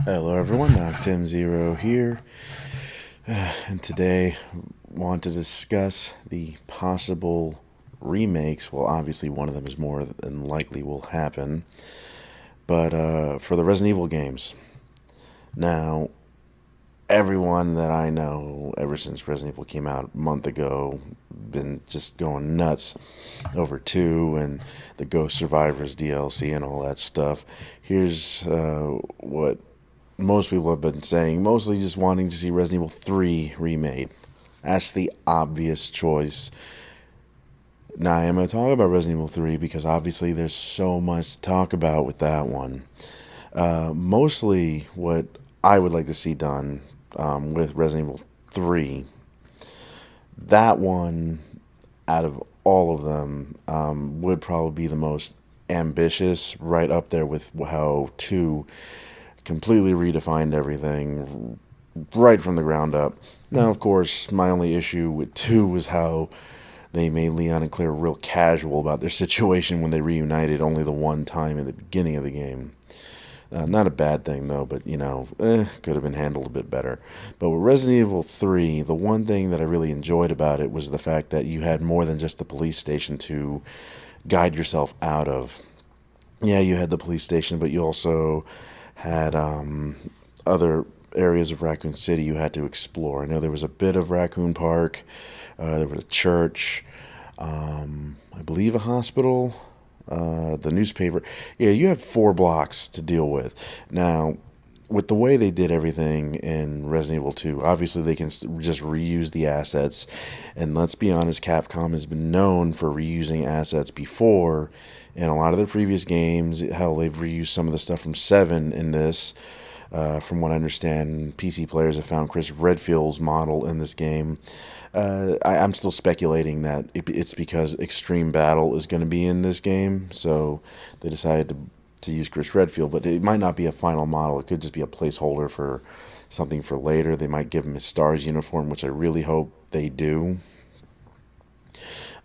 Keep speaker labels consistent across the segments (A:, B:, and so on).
A: Hello everyone, Tim Zero here, and today I want to discuss the possible remakes. Well, obviously one of them is more than likely will happen, but for the Resident Evil games. Now, everyone that I know ever since Resident Evil came out a month ago been just going nuts over 2 and the Ghost Survivors DLC and all that stuff. Here's what most people have been saying, mostly just wanting to see Resident Evil 3 remade. That's the obvious choice. Now, I'm going to talk about Resident Evil 3 because obviously there's so much to talk about with that one. Mostly what I would like to see done with Resident Evil 3, that one, out of all of them, would probably be the most ambitious, right up there with how 2 completely redefined everything right from the ground up. Now, of course, my only issue with 2 was how they made Leon and Claire real casual about their situation when they reunited only the one time in the beginning of the game. Not a bad thing, though, but, could have been handled a bit better. But with Resident Evil 3, the one thing that I really enjoyed about it was the fact that you had more than just the police station to guide yourself out of. Yeah, you had the police station, but you also had other areas of Raccoon City you had to explore. I know there was a bit of Raccoon Park, there was a church, I believe a hospital, the newspaper. Yeah, you had 4 blocks to deal with. Now, with the way they did everything in Resident Evil 2, obviously they can just reuse the assets. And let's be honest, Capcom has been known for reusing assets before in a lot of their previous games. Hell, they've reused some of the stuff from 7 in this. From what I understand, PC players have found Chris Redfield's model in this game. I'm still speculating that it's because Extreme Battle is going to be in this game, so they decided to use Chris Redfield, but it might not be a final model. It could just be a placeholder for something for later. They might give him his STARS uniform, which I really hope they do.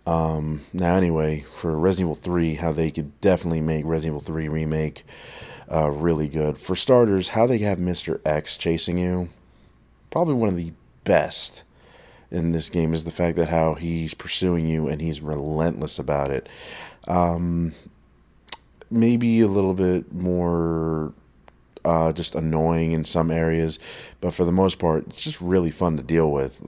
A: Now, anyway, for Resident Evil 3, how they could definitely make Resident Evil 3 Remake really good. For starters, how they have Mr. X chasing you, probably one of the best in this game is the fact that how he's pursuing you and he's relentless about it. Maybe a little bit more just annoying in some areas, but for the most part, it's just really fun to deal with.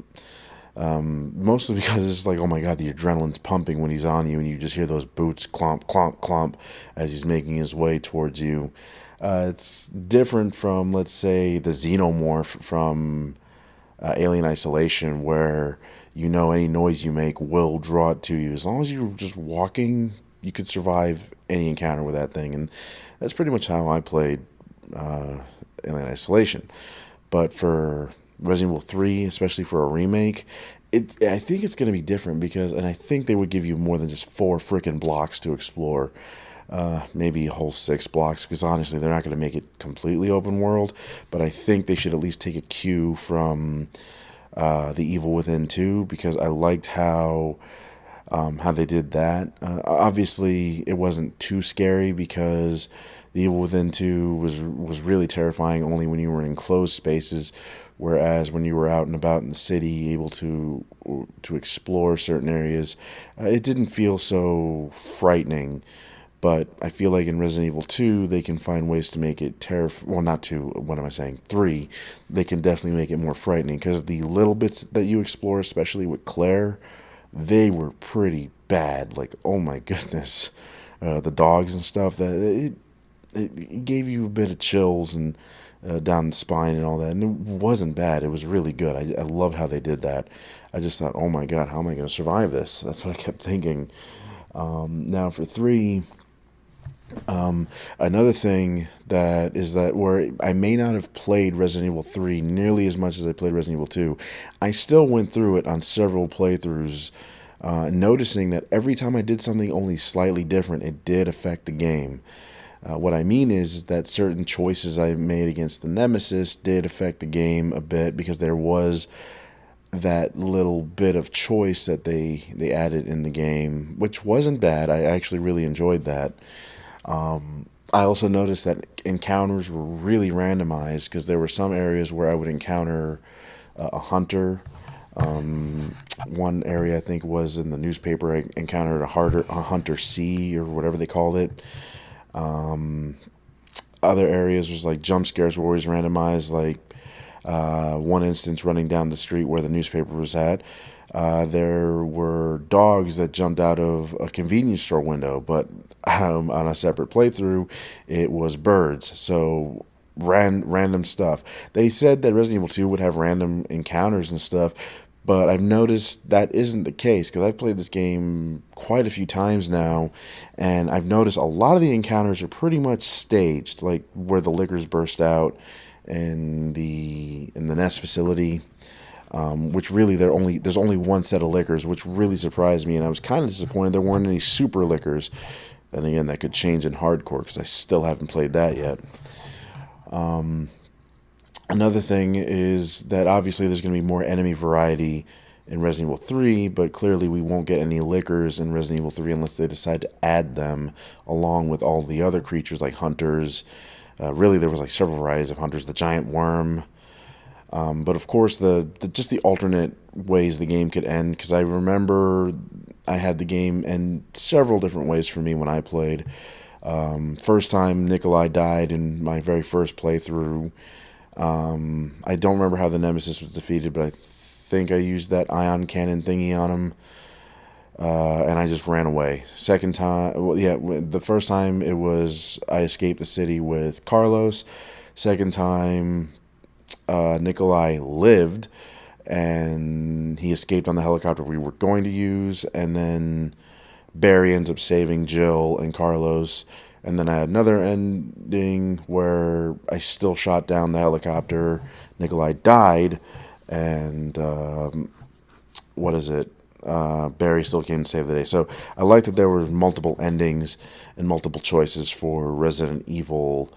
A: Mostly because it's like, oh my god, the adrenaline's pumping when he's on you, and you just hear those boots clomp, clomp, clomp as he's making his way towards you. It's different from, let's say, the xenomorph from Alien Isolation, where any noise you make will draw it to you. As long as you're just walking, you could survive any encounter with that thing, and that's pretty much how I played Alien Isolation. But for Resident Evil 3, especially for a remake, I think it's going to be different and I think they would give you more than just 4 freaking blocks to explore. Maybe a whole 6 blocks, because honestly, they're not going to make it completely open world, but I think they should at least take a cue from The Evil Within 2, because I liked how they did that. Obviously, it wasn't too scary because The Evil Within 2 was really terrifying only when you were in enclosed spaces, whereas when you were out and about in the city, able to explore certain areas, it didn't feel so frightening. But I feel like in Resident Evil 2, they can find ways to make it well, not 2, what am I saying? 3, they can definitely make it more frightening, because the little bits that you explore, especially with Claire, they were pretty bad. Like, oh my goodness. The dogs and stuff, it gave you a bit of chills and down the spine and all that. And it wasn't bad. It was really good. I loved how they did that. I just thought, oh my god, how am I going to survive this? That's what I kept thinking. Now for 3, another thing that is that where I may not have played Resident Evil 3 nearly as much as I played Resident Evil 2, I still went through it on several playthroughs, noticing that every time I did something only slightly different, it did affect the game. What I mean is that certain choices I made against the Nemesis did affect the game a bit, because there was that little bit of choice that they added in the game, which wasn't bad. I actually really enjoyed that. I also noticed that encounters were really randomized because there were some areas where I would encounter a hunter. One area I think was in the newspaper. I encountered a hunter C or whatever they called it. Other areas was like jump scares were always randomized. Like one instance running down the street where the newspaper was at, there were dogs that jumped out of a convenience store window, but on a separate playthrough, it was birds. So random stuff. They said that Resident Evil 2 would have random encounters and stuff, but I've noticed that isn't the case because I've played this game quite a few times now, and I've noticed a lot of the encounters are pretty much staged, like where the liquors burst out in the nest facility, which really there's only one set of liquors, which really surprised me, and I was kind of disappointed there weren't any super liquors. And again, that could change in hardcore because I still haven't played that yet. Another thing is that obviously there's going to be more enemy variety in Resident Evil 3, but clearly we won't get any liquors in Resident Evil 3 unless they decide to add them along with all the other creatures like hunters. Really, there was like several varieties of hunters. The giant worm, but of course, just the alternate ways the game could end. Because I remember I had the game end several different ways for me when I played. First time Nikolai died in my very first playthrough. I don't remember how the Nemesis was defeated, but I think I used that ion cannon thingy on him, and I just ran away. Second time, well, yeah, the first time it was I escaped the city with Carlos. Second time, Nikolai lived, and he escaped on the helicopter we were going to use, and then Barry ends up saving Jill and Carlos. And then I had another ending where I still shot down the helicopter. Nikolai died, and what is it? Barry still came to save the day. So I like that there were multiple endings and multiple choices for Resident Evil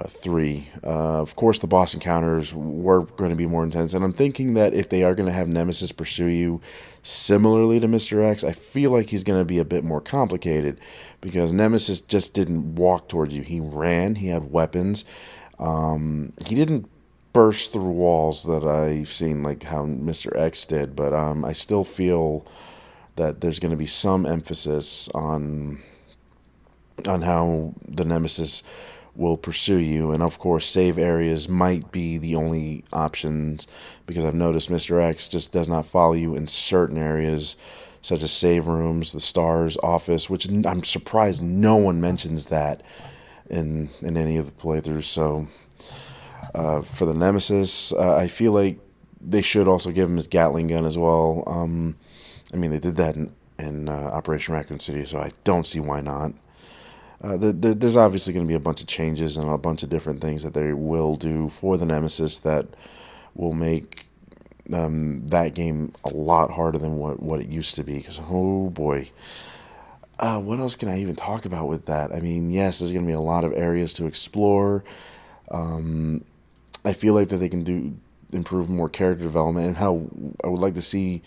A: 3. Of course, the boss encounters were going to be more intense, and I'm thinking that if they are going to have Nemesis pursue you similarly to Mr. X, I feel like he's going to be a bit more complicated because Nemesis just didn't walk towards you. He ran, he had weapons. He didn't burst through walls that I've seen like how Mr. X did, but I still feel that there's going to be some emphasis on how the Nemesis will pursue you, and of course save areas might be the only options because I've noticed Mr. X just does not follow you in certain areas such as save rooms, the stars office, which I'm surprised no one mentions that in any of the playthroughs. So for the Nemesis, I feel like they should also give him his Gatling gun as well. I mean, they did that in Operation Raccoon City, so I don't see why not. There's obviously going to be a bunch of changes and a bunch of different things that they will do for the Nemesis that will make that game a lot harder than what it used to be. Because, oh boy. What else can I even talk about with that? I mean, yes, there's going to be a lot of areas to explore. I feel like that they can improve more character development, and how I would like to see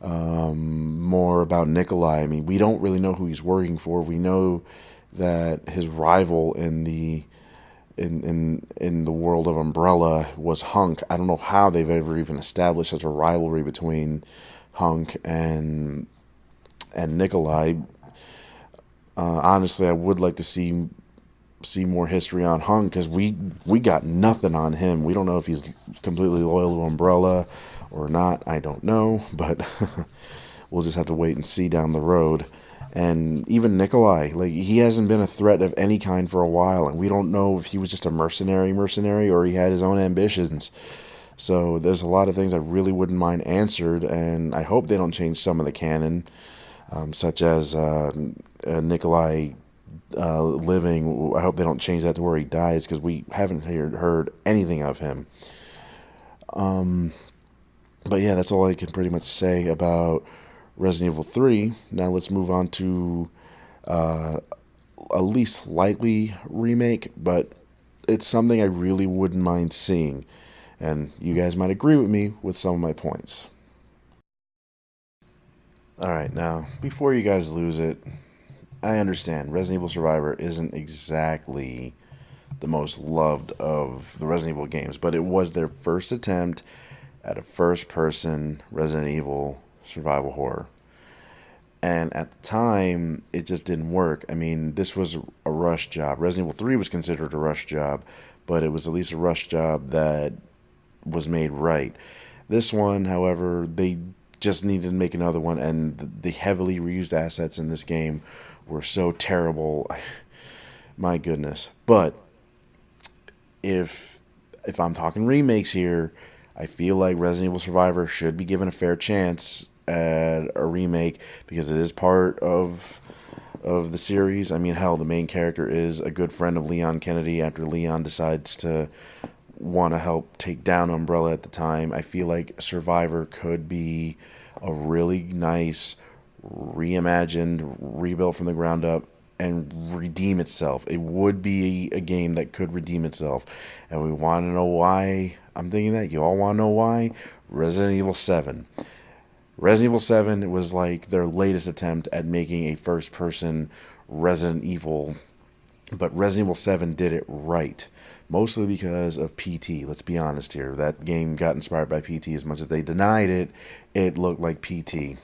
A: more about Nikolai. I mean, we don't really know who he's working for. We know that his rival in the world of Umbrella was Hunk. I don't know how they've ever even established such a rivalry between Hunk and Nikolai. Honestly, I would like to see more history on Hunk because we got nothing on him. We don't know if he's completely loyal to Umbrella or not. I don't know, but we'll just have to wait and see down the road. And even Nikolai, like he hasn't been a threat of any kind for a while, and we don't know if he was just a mercenary or he had his own ambitions. So there's a lot of things I really wouldn't mind answered, and I hope they don't change some of the canon, such as Nikolai living. I hope they don't change that to where he dies because we haven't heard anything of him. But yeah, that's all I can pretty much say about Resident Evil 3. Now let's move on to a least likely remake, but it's something I really wouldn't mind seeing. And you guys might agree with me with some of my points. Alright, now, before you guys lose it, I understand Resident Evil Survivor isn't exactly the most loved of the Resident Evil games, but it was their first attempt at a first person Resident Evil survival horror. And at the time, it just didn't work. I mean, this was a rush job. Resident Evil 3 was considered a rush job, but it was at least a rush job that was made right. This one, however, they just needed to make another one, and the heavily reused assets in this game were so terrible. My goodness. But if if I'm talking remakes here, I feel like Resident Evil Survivor should be given a fair chance at a remake because it is part of the series. I mean, hell, the main character is a good friend of Leon Kennedy after Leon decides to want to help take down Umbrella at the time. I feel like Survivor could be a really nice, reimagined, rebuilt from the ground up, and redeem itself. It would be a game that could redeem itself. And we want to know why. I'm thinking that. You all want to know why? Resident Evil 7. Resident Evil 7 was like their latest attempt at making a first person Resident Evil, but Resident Evil 7 did it right. Mostly because of PT. Let's be honest here. That game got inspired by PT. As much as they denied it, it looked like PT.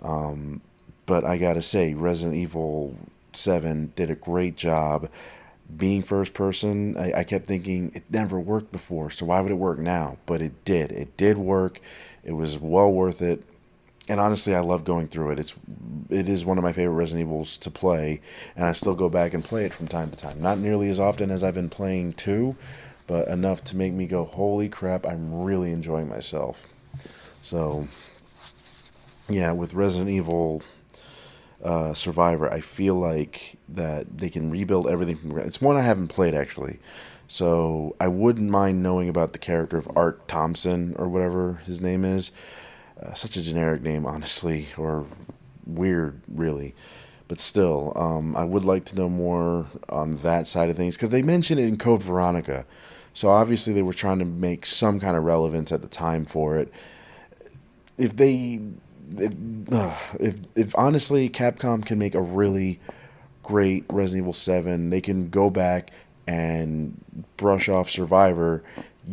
A: But I gotta say, Resident Evil 7 did a great job being first person. I kept thinking it never worked before, so why would it work now? But it did. It did work. It was well worth it. And honestly, I love going through it. It is one of my favorite Resident Evils to play, and I still go back and play it from time to time. Not nearly as often as I've been playing 2, but enough to make me go, holy crap, I'm really enjoying myself. So, yeah, with Resident Evil Survivor, I feel like that they can rebuild everything from ground. It's one I haven't played actually, so I wouldn't mind knowing about the character of Art Thompson or whatever his name is. Such a generic name, honestly, or weird, really. But still, I would like to know more on that side of things because they mentioned it in Code Veronica. So obviously they were trying to make some kind of relevance at the time for it. If they, if honestly Capcom can make a really great Resident Evil 7, they can go back and brush off Survivor,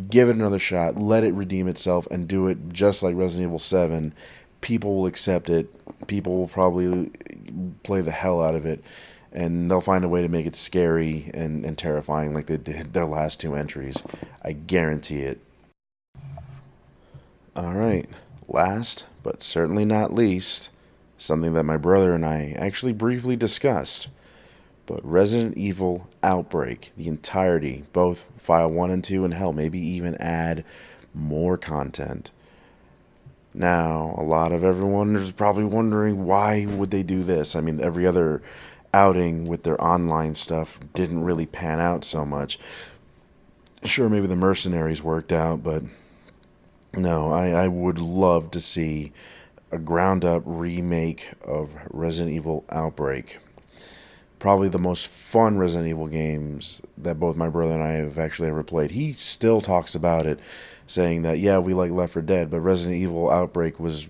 A: give it another shot, let it redeem itself, and do it just like Resident Evil 7. People will accept it. People will probably play the hell out of it, and they'll find a way to make it scary and terrifying like they did their last 2 entries. I guarantee it. Alright, last but certainly not least, something that my brother and I actually briefly discussed. But Resident Evil Outbreak, the entirety, both File 1 and 2, and hell, maybe even add more content. Now, a lot of everyone is probably wondering why would they do this? I mean, every other outing with their online stuff didn't really pan out so much. Sure, maybe the mercenaries worked out, but no, I would love to see a ground up remake of Resident Evil Outbreak. Probably the most fun Resident Evil games that both my brother and I have actually ever played. He still talks about it, saying that, yeah, we like Left 4 Dead, but Resident Evil Outbreak was,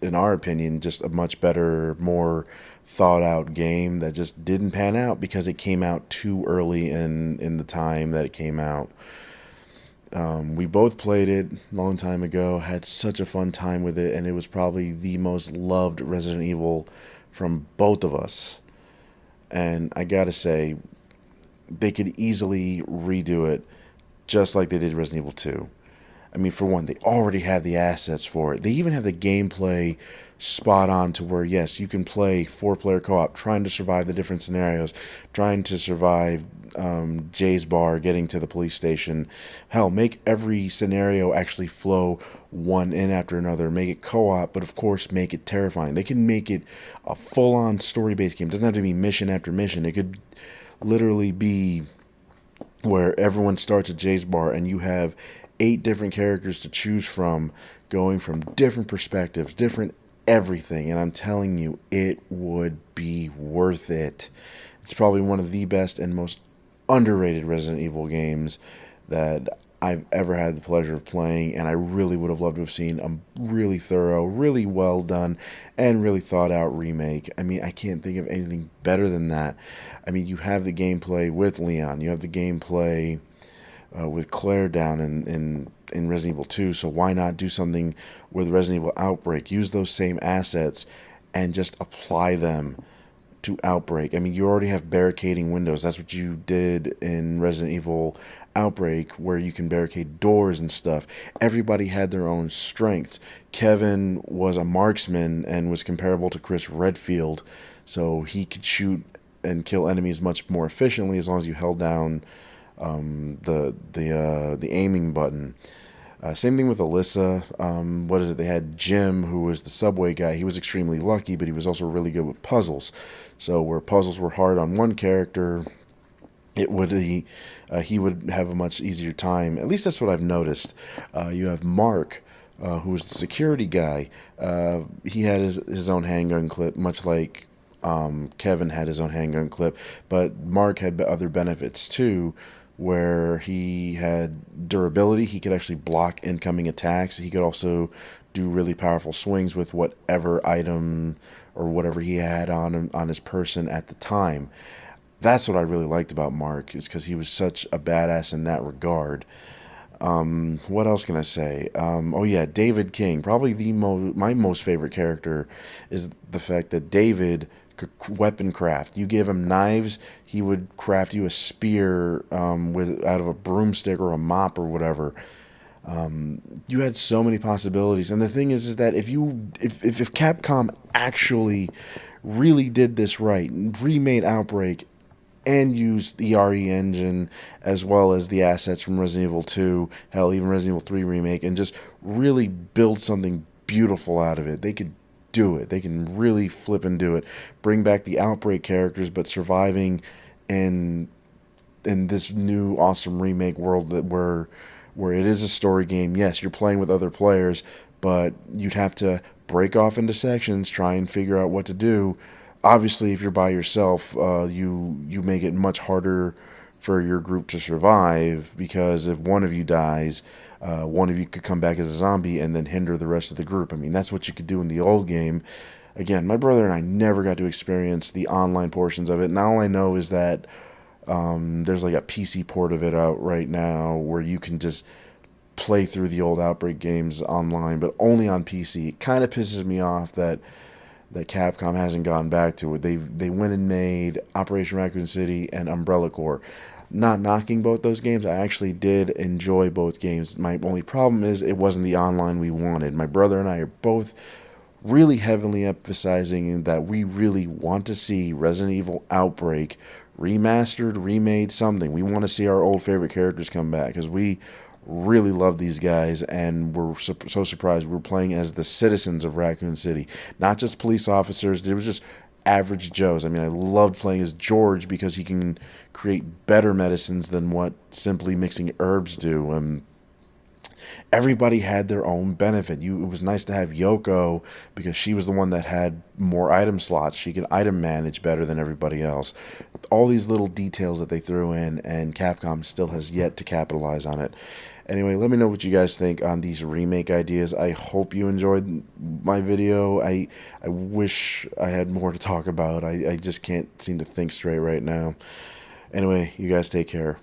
A: in our opinion, just a much better, more thought out game that just didn't pan out because it came out too early in the time that it came out. We both played it a long time ago, had such a fun time with it, and it was probably the most loved Resident Evil from both of us. And I gotta say, they could easily redo it just like they did Resident Evil 2. I mean, for one, they already have the assets for it. They even have the gameplay spot on to where, yes, you can play 4-player co-op, trying to survive the different scenarios, trying to survive Jay's bar, getting to the police station. Hell, make every scenario actually flow one in after another. Make it co-op, but of course, make it terrifying. They can make it a full-on story-based game. It doesn't have to be mission after mission. It could literally be where everyone starts at Jay's bar and you have 8 different characters to choose from, going from different perspectives, different everything. And I'm telling you, it would be worth it. It's probably one of the best and most underrated Resident Evil games that I've ever had the pleasure of playing, and I really would have loved to have seen a really thorough, really well done, and really thought out remake. I mean, I can't think of anything better than that. I mean, you have the gameplay with Leon, you have the gameplay with Claire down in Resident Evil 2, so why not do something with Resident Evil Outbreak? Use those same assets and just apply them to Outbreak. I mean, you already have barricading windows. That's what you did in Resident Evil Outbreak, where you can barricade doors and stuff. Everybody had their own strengths. Kevin was a marksman and was comparable to Chris Redfield, so he could shoot and kill enemies much more efficiently as long as you held down the aiming button. Same thing with Alyssa. What is it? They had Jim, who was the subway guy. He was extremely lucky, but he was also really good with puzzles. So where puzzles were hard on one character, he would have a much easier time. At least that's what I've noticed. You have Mark, who was the security guy. He had his own handgun clip, much like Kevin had his own handgun clip, but Mark had other benefits too, where he had durability. He could actually block incoming attacks. He could also do really powerful swings with whatever item or whatever he had on his person at the time. That's what I really liked about Mark, is because he was such a badass in that regard. What else can I say? Oh yeah, David King. Probably my most favorite character is the fact that David could weapon craft. You give him knives, he would craft you a spear with out of a broomstick or a mop or whatever. You had so many possibilities, and the thing is that if Capcom actually really did this right, remade Outbreak and used the RE engine as well as the assets from Resident Evil 2, hell, even Resident Evil 3 Remake, and just really build something beautiful out of it. They could do it. They can really flip and do it. Bring back the Outbreak characters, but surviving in this new awesome remake world where it is a story game. Yes, you're playing with other players, but you'd have to break off into sections, try and figure out what to do. Obviously, if you're by yourself, you make it much harder for your group to survive, because if one of you dies, one of you could come back as a zombie and then hinder the rest of the group. I mean, that's what you could do in the old game. Again, my brother and I never got to experience the online portions of it. And all I know is that there's like a PC port of it out right now where you can just play through the old Outbreak games online, but only on PC. It kind of pisses me off that Capcom hasn't gone back to it. They went and made Operation Raccoon City and Umbrella Corps. Not knocking both those games, I actually did enjoy both games. My only problem is it wasn't the online we wanted. My brother and I are both really heavily emphasizing that we really want to see Resident Evil Outbreak remastered, remade, something. We want to see our old favorite characters come back, because we really love these guys, and we're so surprised we're playing as the citizens of Raccoon City, not just police officers. It was just average Joes. I mean, I loved playing as George because he can create better medicines than what simply mixing herbs do. Everybody had their own benefit. It was nice to have Yoko because she was the one that had more item slots. She could item manage better than everybody else. All these little details that they threw in, and Capcom still has yet to capitalize on it. Anyway, let me know what you guys think on these remake ideas. I hope you enjoyed my video. I wish I had more to talk about. I just can't seem to think straight right now. Anyway, you guys take care.